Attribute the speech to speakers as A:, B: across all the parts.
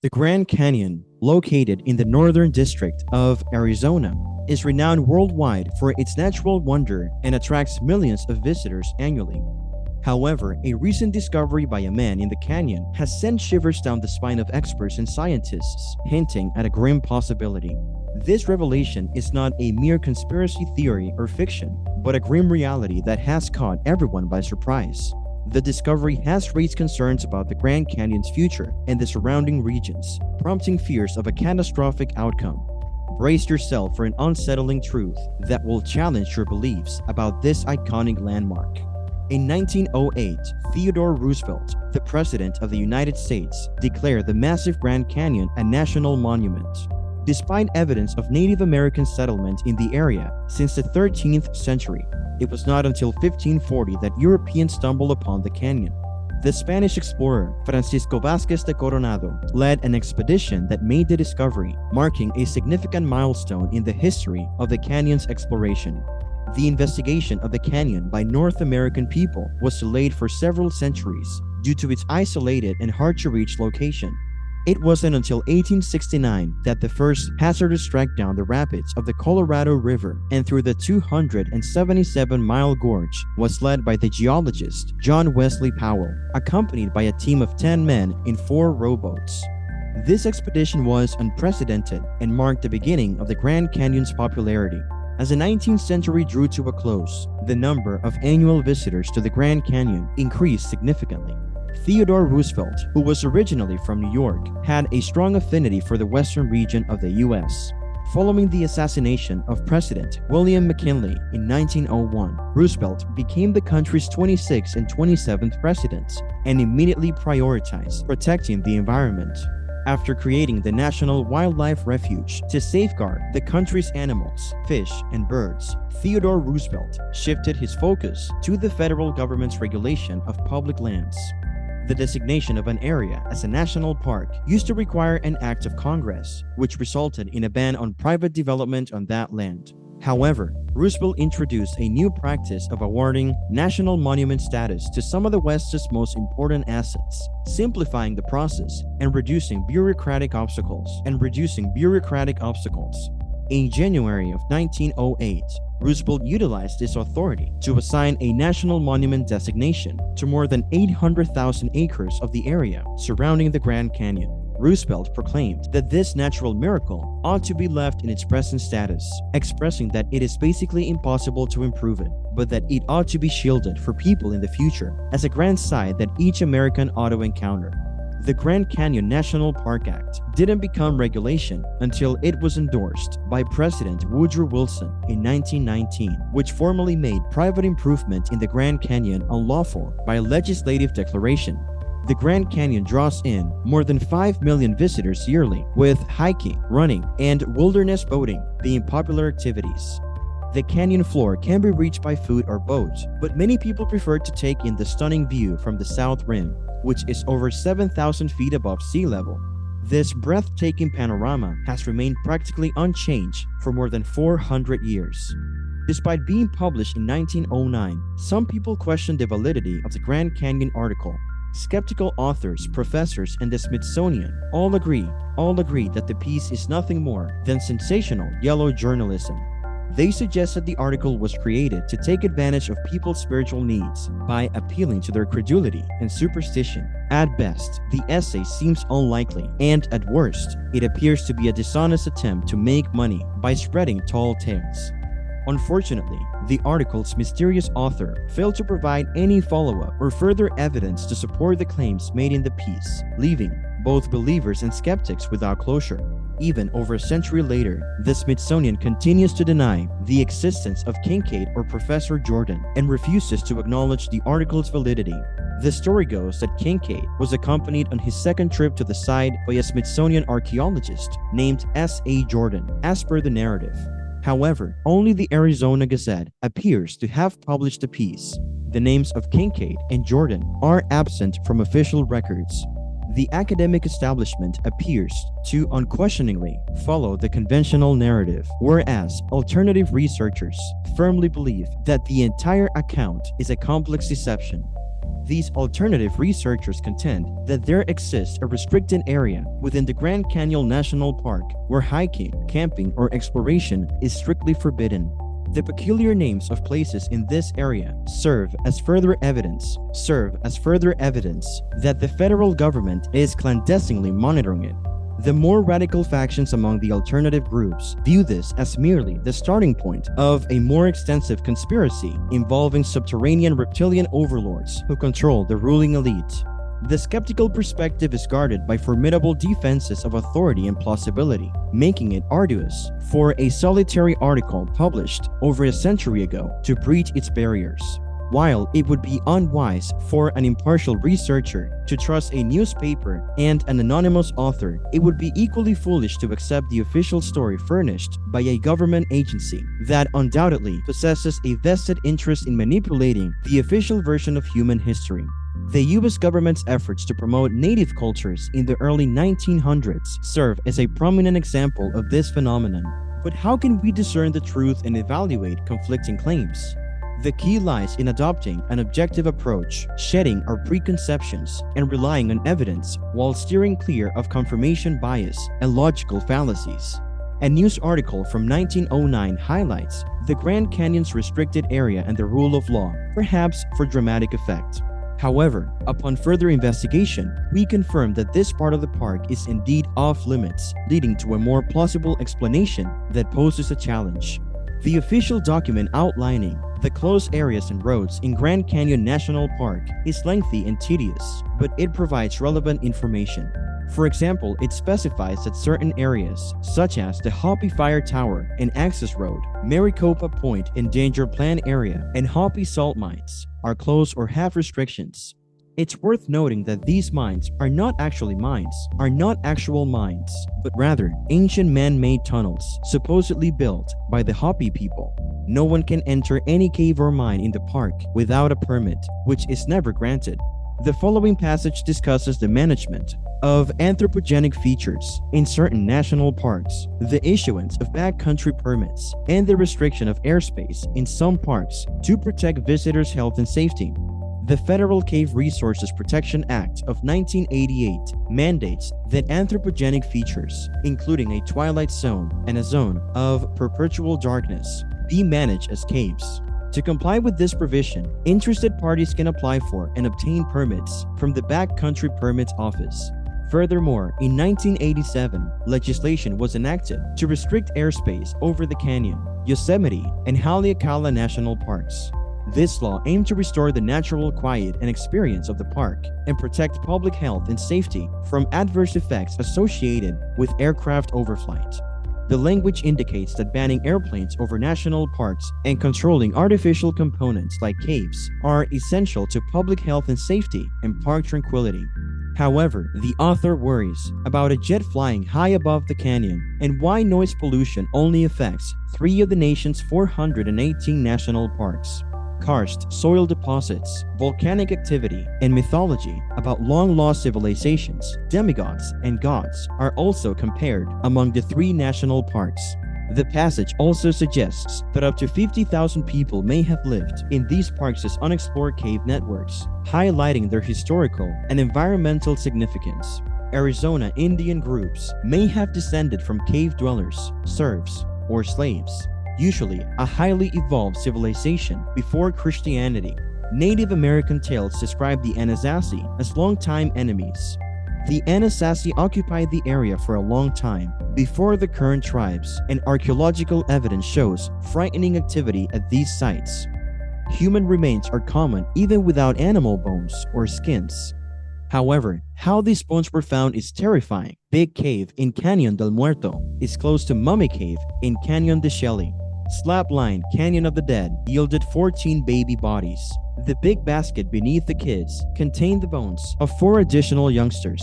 A: The Grand Canyon, located in the northern district of Arizona, is renowned worldwide for its natural wonder and attracts millions of visitors annually. However, a recent discovery by a man in the canyon has sent shivers down the spine of experts and scientists, hinting at a grim possibility. This revelation is not a mere conspiracy theory or fiction, but a grim reality that has caught everyone by surprise. The discovery has raised concerns about the Grand Canyon's future and the surrounding regions, prompting fears of a catastrophic outcome. Brace yourself for an unsettling truth that will challenge your beliefs about this iconic landmark. In 1908, Theodore Roosevelt, the President of the United States, declared the massive Grand Canyon a national monument. Despite evidence of Native American settlement in the area since the 13th century, it was not until 1540 that Europeans stumbled upon the canyon. The Spanish explorer Francisco Vázquez de Coronado led an expedition that made the discovery, marking a significant milestone in the history of the canyon's exploration. The investigation of the canyon by North American people was delayed for several centuries due to its isolated and hard-to-reach location. It wasn't until 1869 that the first hazardous trek down the rapids of the Colorado River and through the 277-mile gorge was led by the geologist John Wesley Powell, accompanied by a team of 10 men in 4 rowboats. This expedition was unprecedented and marked the beginning of the Grand Canyon's popularity. As the 19th century drew to a close, the number of annual visitors to the Grand Canyon increased significantly. Theodore Roosevelt, who was originally from New York, had a strong affinity for the western region of the U.S. Following the assassination of President William McKinley in 1901, Roosevelt became the country's 26th and 27th president and immediately prioritized protecting the environment. After creating the National Wildlife Refuge to safeguard the country's animals, fish, and birds, Theodore Roosevelt shifted his focus to the federal government's regulation of public lands. The designation of an area as a national park used to require an act of Congress, which resulted in a ban on private development on that land. However, Roosevelt introduced a new practice of awarding national monument status to some of the West's most important assets, simplifying the process and reducing bureaucratic obstacles. In January of 1908, Roosevelt utilized this authority to assign a national monument designation to more than 800,000 acres of the area surrounding the Grand Canyon. Roosevelt proclaimed that this natural miracle ought to be left in its present status, expressing that it is basically impossible to improve it, but that it ought to be shielded for people in the future as a grand sight that each American ought to encounter. The Grand Canyon National Park Act didn't become regulation until it was endorsed by President Woodrow Wilson in 1919, which formally made private improvement in the Grand Canyon unlawful by legislative declaration. The Grand Canyon draws in more than 5 million visitors yearly, with hiking, running, and wilderness boating being popular activities. The canyon floor can be reached by foot or boat, but many people prefer to take in the stunning view from the south rim, which is over 7,000 feet above sea level. This breathtaking panorama has remained practically unchanged for more than 400 years. Despite being published in 1909, some people question the validity of the Grand Canyon article. Skeptical authors, professors, and the Smithsonian all agree that the piece is nothing more than sensational yellow journalism. They suggest that the article was created to take advantage of people's spiritual needs by appealing to their credulity and superstition. At best, the essay seems unlikely, and at worst, it appears to be a dishonest attempt to make money by spreading tall tales. Unfortunately, the article's mysterious author failed to provide any follow-up or further evidence to support the claims made in the piece, leaving both believers and skeptics without closure. Even over a century later, the Smithsonian continues to deny the existence of Kincaid or Professor Jordan and refuses to acknowledge the article's validity. The story goes that Kincaid was accompanied on his second trip to the site by a Smithsonian archaeologist named S.A. Jordan, as per the narrative. However, only the Arizona Gazette appears to have published the piece. The names of Kincaid and Jordan are absent from official records. The academic establishment appears to unquestioningly follow the conventional narrative, whereas alternative researchers firmly believe that the entire account is a complex deception. These alternative researchers contend that there exists a restricted area within the Grand Canyon National Park where hiking, camping, or exploration is strictly forbidden. The peculiar names of places in this area serve as further evidence that the federal government is clandestinely monitoring it. The more radical factions among the alternative groups view this as merely the starting point of a more extensive conspiracy involving subterranean reptilian overlords who control the ruling elite. The skeptical perspective is guarded by formidable defenses of authority and plausibility, making it arduous for a solitary article published over a century ago to breach its barriers. While it would be unwise for an impartial researcher to trust a newspaper and an anonymous author, it would be equally foolish to accept the official story furnished by a government agency that undoubtedly possesses a vested interest in manipulating the official version of human history. The US government's efforts to promote native cultures in the early 1900s serve as a prominent example of this phenomenon. But how can we discern the truth and evaluate conflicting claims? The key lies in adopting an objective approach, shedding our preconceptions, and relying on evidence while steering clear of confirmation bias and logical fallacies. A news article from 1909 highlights the Grand Canyon's restricted area and the rule of law, perhaps for dramatic effect. However, upon further investigation, we confirm that this part of the park is indeed off limits, leading to a more plausible explanation that poses a challenge. The official document outlining the closed areas and roads in Grand Canyon National Park is lengthy and tedious, but it provides relevant information. For example, it specifies that certain areas, such as the Hopi Fire Tower and Access Road, Maricopa Point Endangered Plant Area, and Hopi Salt Mines, are closed or have restrictions. It's worth noting that these mines are not actual mines, but rather ancient man-made tunnels supposedly built by the Hopi people. No one can enter any cave or mine in the park without a permit, which is never granted. The following passage discusses the management of anthropogenic features in certain national parks, the issuance of backcountry permits, and the restriction of airspace in some parks to protect visitors' health and safety. The Federal Cave Resources Protection Act of 1988 mandates that anthropogenic features, including a twilight zone and a zone of perpetual darkness, be managed as caves. To comply with this provision, interested parties can apply for and obtain permits from the Backcountry Permits Office. Furthermore, in 1987, legislation was enacted to restrict airspace over the canyon, Yosemite, and Haleakala National Parks. This law aimed to restore the natural quiet and experience of the park and protect public health and safety from adverse effects associated with aircraft overflight. The language indicates that banning airplanes over national parks and controlling artificial components like caves are essential to public health and safety and park tranquility. However, the author worries about a jet flying high above the canyon and why noise pollution only affects 3 of the nation's 418 national parks. Karst soil deposits, volcanic activity, and mythology about long-lost civilizations, demigods, and gods are also compared among the 3 national parks. The passage also suggests that up to 50,000 people may have lived in these parks as unexplored cave networks, highlighting their historical and environmental significance. Arizona Indian groups may have descended from cave dwellers, serfs, or slaves, usually a highly evolved civilization before Christianity. Native American tales describe the Anasazi as longtime enemies. The Anasazi occupied the area for a long time before the current tribes, and archaeological evidence shows frightening activity at these sites. Human remains are common even without animal bones or skins. However, how these bones were found is terrifying. Big Cave in Canyon del Muerto is close to Mummy Cave in Canyon de Shelly. Slapline Canyon of the Dead yielded 14 baby bodies. The big basket beneath the kids contained the bones of 4 additional youngsters.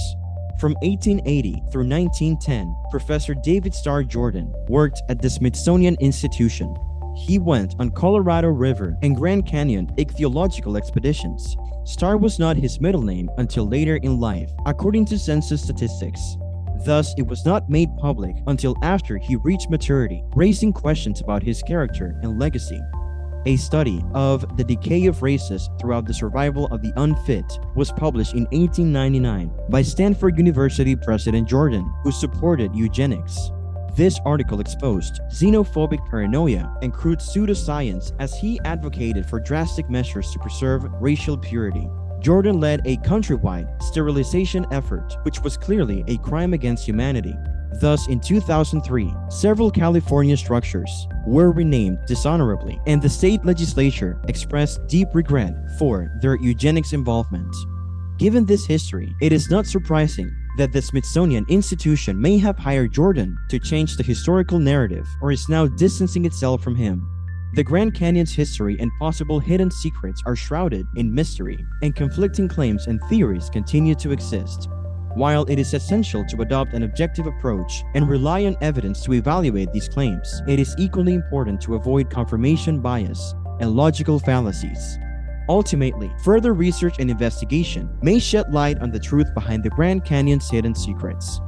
A: From 1880 through 1910, Professor David Starr Jordan worked at the Smithsonian Institution. He went on Colorado River and Grand Canyon ichthyological expeditions. Starr was not his middle name until later in life, according to census statistics. Thus, it was not made public until after he reached maturity, raising questions about his character and legacy. A study of the decay of races throughout the survival of the unfit was published in 1899 by Stanford University President Jordan, who supported eugenics. This article exposed xenophobic paranoia and crude pseudoscience as he advocated for drastic measures to preserve racial purity. Jordan led a countrywide sterilization effort, which was clearly a crime against humanity. Thus, in 2003, several California structures were renamed dishonorably, and the state legislature expressed deep regret for their eugenics involvement. Given this history, it is not surprising that the Smithsonian Institution may have hired Jordan to change the historical narrative or is now distancing itself from him. The Grand Canyon's history and possible hidden secrets are shrouded in mystery, and conflicting claims and theories continue to exist. While it is essential to adopt an objective approach and rely on evidence to evaluate these claims, it is equally important to avoid confirmation bias and logical fallacies. Ultimately, further research and investigation may shed light on the truth behind the Grand Canyon's hidden secrets.